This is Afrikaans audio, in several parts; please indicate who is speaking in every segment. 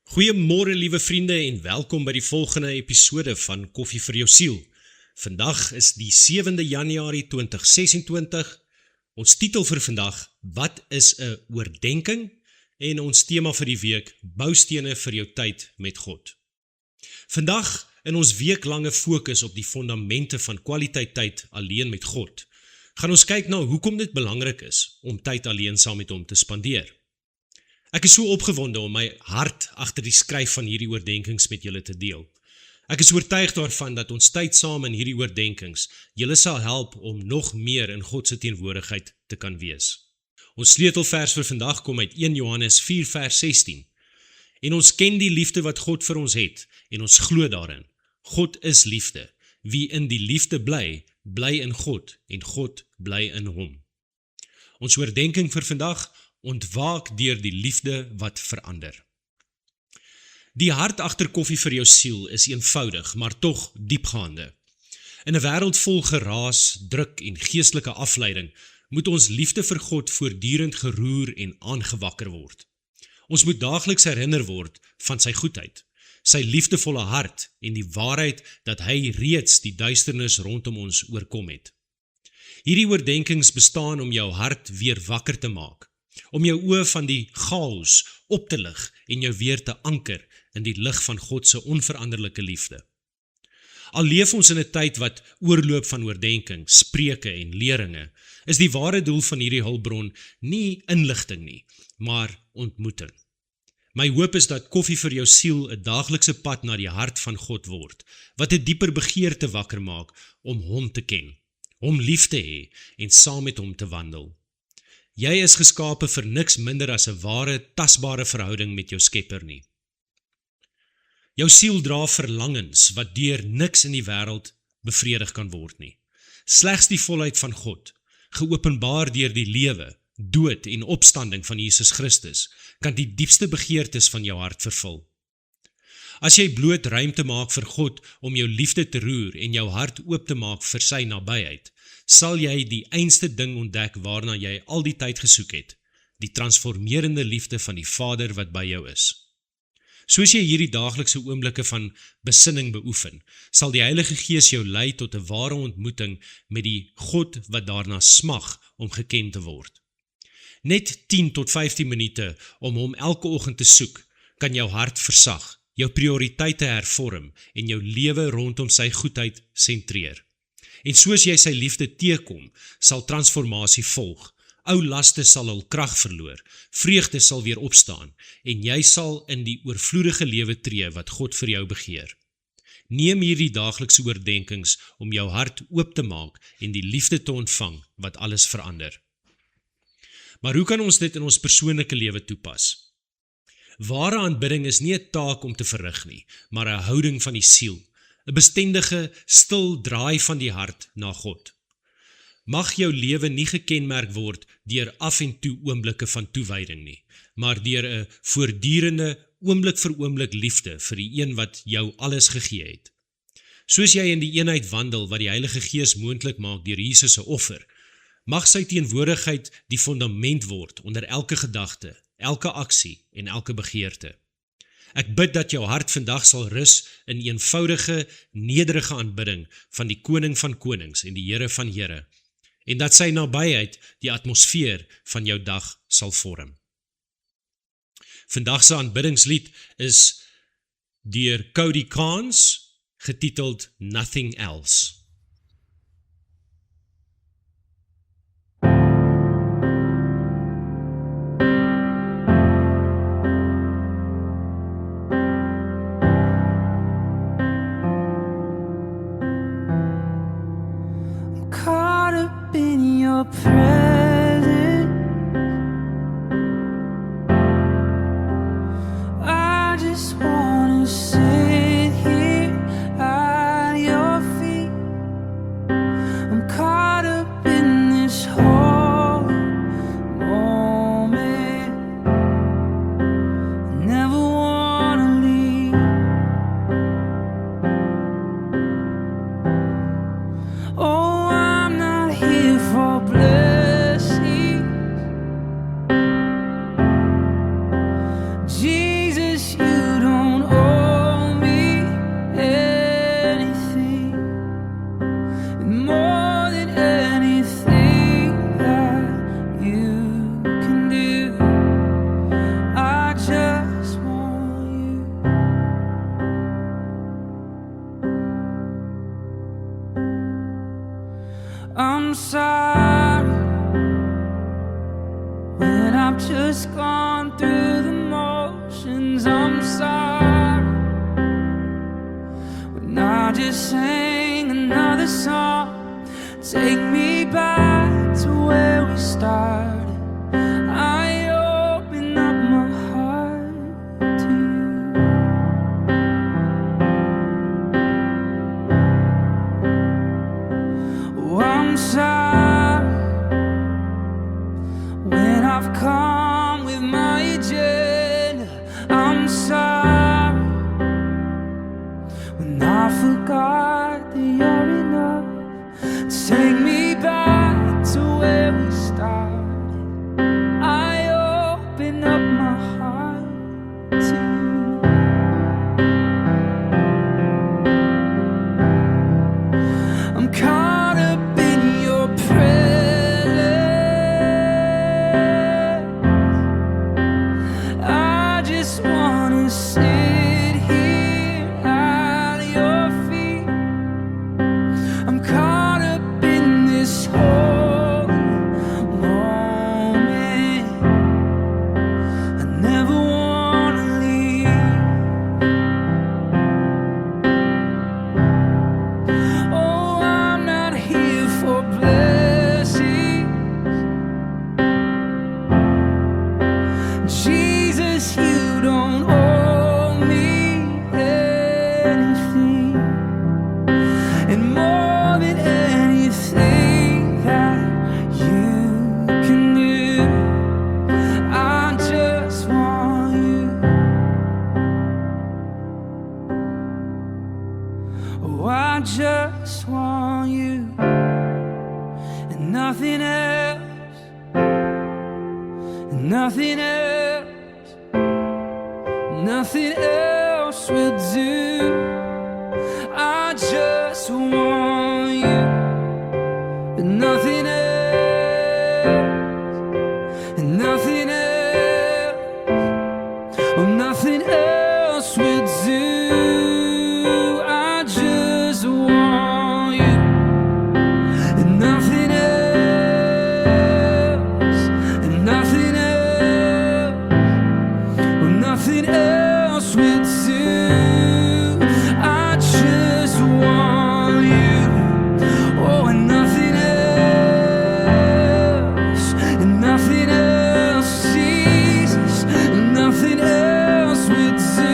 Speaker 1: Goeiemôre liewe vriende en welkom by die volgende episode van Koffie vir jou siel. Vandag is die 7de Januarie 2026. Ons titel vir vandag, wat is 'n oordenking? En ons tema vir die week, boustene vir jou tyd met God. Vandag in ons weeklange fokus op die fondamente van kwaliteit tyd alleen met God, gaan ons kyk na hoekom dit belangrik is om tyd alleen saam met hom te spandeer. Ek is so opgewonde om my hart agter die skryf van hierdie oordenkings met julle te deel. Ek is oortuig daarvan dat ons tyd saam in hierdie oordenkings julle sal help om nog meer in God se teenwoordigheid te kan wees. Ons sleutelvers vir vandag kom uit 1 Johannes 4 vers 16. En ons ken die liefde wat God vir ons het en ons glo daarin. God is liefde. Wie in die liefde bly, bly in God en God bly in hom. Ons oordenking vir vandag, ontwaak deur die liefde wat verander. Die hart agter koffie vir jou siel is eenvoudig, maar tog diepgaande. In 'n wêreld vol geraas, druk en geestelike afleiding, moet ons liefde vir God voortdurend geroer en aangewakker word. Ons moet daagliks herinner word van sy goedheid, sy liefdevolle hart en die waarheid dat hy reeds die duisternis rondom ons oorkom het. Hierdie oordenkings bestaan om jou hart weer wakker te maak, om jou oë van die chaos op te lig en jou weer te anker in die lig van God se onveranderlike liefde. Al leef ons in 'n tyd wat oorloop van oordenking, spreuke en leringe, is die ware doel van hierdie hulpbron nie inligting nie, maar ontmoeting. My hoop is dat koffie vir jou siel 'n daaglikse pad na die hart van God word, wat 'n dieper begeerte wakker maak om hom te ken, hom lief te hê en saam met hom te wandel. Jy is geskape vir niks minder as 'n ware, tasbare verhouding met jou Skepper nie. Jou siel dra verlangens wat deur niks in die wêreld bevredig kan word nie. Slegs die volheid van God, geopenbaar deur die lewe, dood en opstanding van Jesus Christus, kan die diepste begeertes van jou hart vervul. As jy bloot ruimte maak vir God om jou liefde te roer en jou hart oop te maak vir sy nabyheid, sal jy die einste ding ontdek waarna jy al die tyd gesoek het, die transformerende liefde van die Vader wat by jou is. Soos jy hierdie daaglikse oomblikke van besinning beoefen, sal die Heilige Gees jou lei tot 'n ware ontmoeting met die God wat daarna smag om geken te word. Net 10 tot 15 minute om hom elke oggend te soek, kan jou hart versag, jou prioriteite hervorm en jou lewe rondom sy goedheid sentreer. En soos jy sy liefde teekom, sal transformasie volg. Ou laste sal hul krag verloor, vreugde sal weer opstaan en jy sal in die oorvloedige lewe tree wat God vir jou begeer. Neem hierdie daaglikse oordenkings om jou hart oop te maak en die liefde te ontvang wat alles verander. Maar hoe kan ons dit in ons persoonlike lewe toepas? Ware aanbidding is nie 'n taak om te verrig nie, maar 'n houding van die siel, 'n bestendige, stil draai van die hart na God. Mag jou lewe nie gekenmerk word deur af en toe oomblikke van toewyding nie, maar deur 'n voortdurende, oomblik vir oomblik liefde vir die een wat jou alles gegee het. Soos jy in die eenheid wandel wat die Heilige Gees moontlik maak deur Jesus se offer, mag sy teenwoordigheid die fondament word onder elke gedagte, elke aksie en elke begeerte. Ek bid dat jou hart vandag sal rus in eenvoudige, nederige aanbidding van die Koning van Konings en die Here van Here, en dat sy nabyheid die atmosfeer van jou dag sal vorm. Vandag se aanbiddingslied is deur Cody Carnes, getiteld Nothing Else.
Speaker 2: Present, I just wanna sit here at your feet. I'm caught up in this whole moment. I never wanna leave. Oh, I'm not here for blessing. Jesus, you sorry when I've just gone through the motions. I'm sorry when I just sang another song. Take me back to where we started. I open up my heart to you. Oh, I'm sorry when I've come with my agenda. I'm sorry when I forgot that you're enough. Take me back to where we started. I open up my heart to you. I'm caught up in your presence. I just wanna sit here at your feet. I'm caught up in this whole moment. I never wanna leave. Oh, I'm not here for blessings. Jesus, you don't owe me anything. And more than anything that you can do, I just want you. Oh, I just want you and nothing else, and nothing else, nothing else will do. I just want you and nothing else, and nothing else, oh, nothing else will do. I just want you and nothing else, and nothing else, oh, nothing else will do. I just want you, oh, and nothing else, and nothing else, Jesus, and nothing else will do.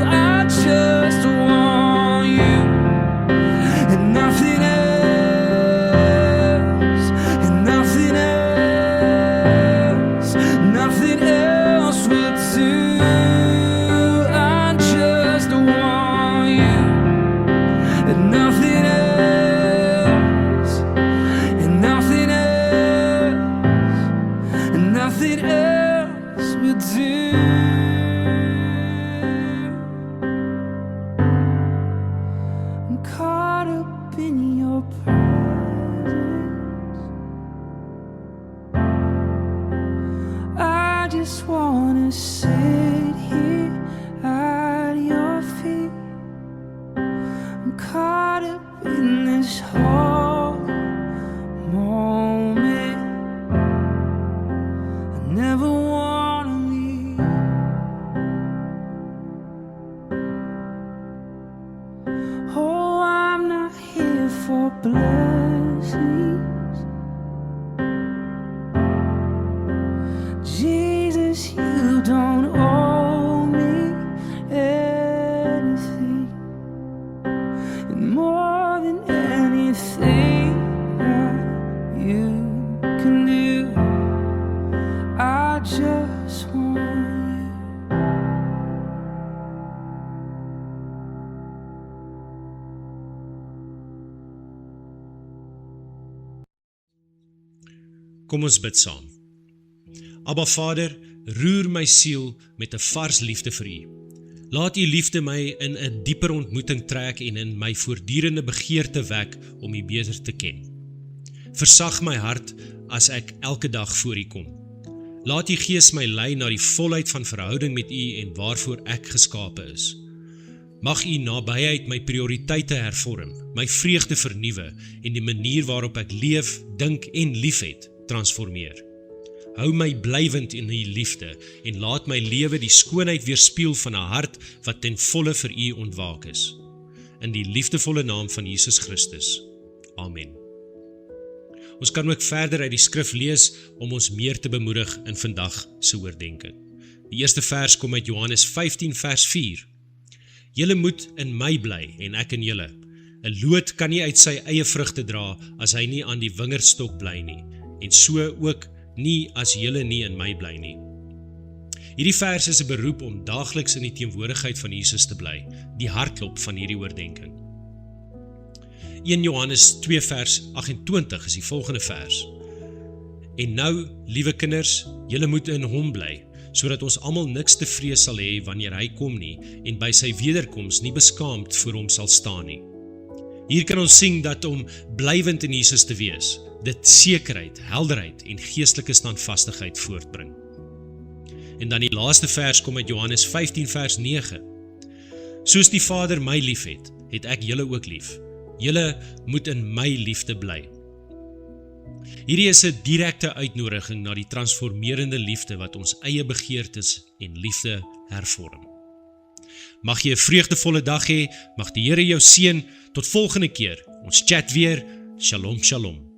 Speaker 2: I just want you, and nothing else, and nothing else, nothing else will do. I just want you and nothing else, and nothing else, and nothing else will do. I'm caught up in your presence. I just wanna sit here at your feet. I'm caught up in this whole moment. I never wanna leave. Oh, I'm not here for blessings. Jesus, you don't owe me anything. And more than anything that you can do, I just want you.
Speaker 1: Kom ons bid saam. Abba Vader, roer my siel met 'n vars liefde vir U. Laat U liefde my in 'n dieper ontmoeting trek en in my voortdurende begeerte wek om U beter te ken. Versag my hart as ek elke dag voor U kom. Laat U Gees my lei na die volheid van verhouding met U en waarvoor ek geskape is. Mag U nabyheid my prioriteite hervorm, my vreugde vernuwe en die manier waarop ek leef, dink en liefhet, transformeer. Hou my blywend in U liefde en laat my lewe die skoonheid weerspieël van 'n hart wat ten volle vir U ontwaak is. In die liefdevolle naam van Jesus Christus. Amen. Ons kan ook verder uit die skrif lees om ons meer te bemoedig in vandag se oordeenking. Die eerste vers kom uit Johannes 15 vers 4. Julle moet in my bly en ek in julle. 'n Loot kan nie uit sy eie vrugte dra as hy nie aan die wingerdstok bly nie, en so ook nie as julle nie in my bly nie. Hierdie vers is 'n beroep om daagliks in die teenwoordigheid van Jesus te bly, die hartklop van hierdie oordeenking. 1 Johannes 2 vers 28 is die volgende vers. En nou, liewe kinders, julle moet in hom bly, sodat ons almal niks te vrees sal hê wanneer hy kom nie, en by sy wederkoms nie beskaamd voor hom sal staan nie. Hier kan ons sien dat om blywend in Jesus te wees, dit sekerheid, helderheid en geestelike standvastigheid voortbring. En dan die laaste vers kom uit Johannes 15 vers 9. Soos die Vader my lief het ek julle ook lief. Julle moet in my liefde bly. Hierdie is 'n direkte uitnodiging na die transformerende liefde wat ons eie begeertes en liefde hervorm. Mag jy 'n vreugdevolle dag hê, mag die Here jou seën. Tot volgende keer. Ons chat weer. Shalom, shalom.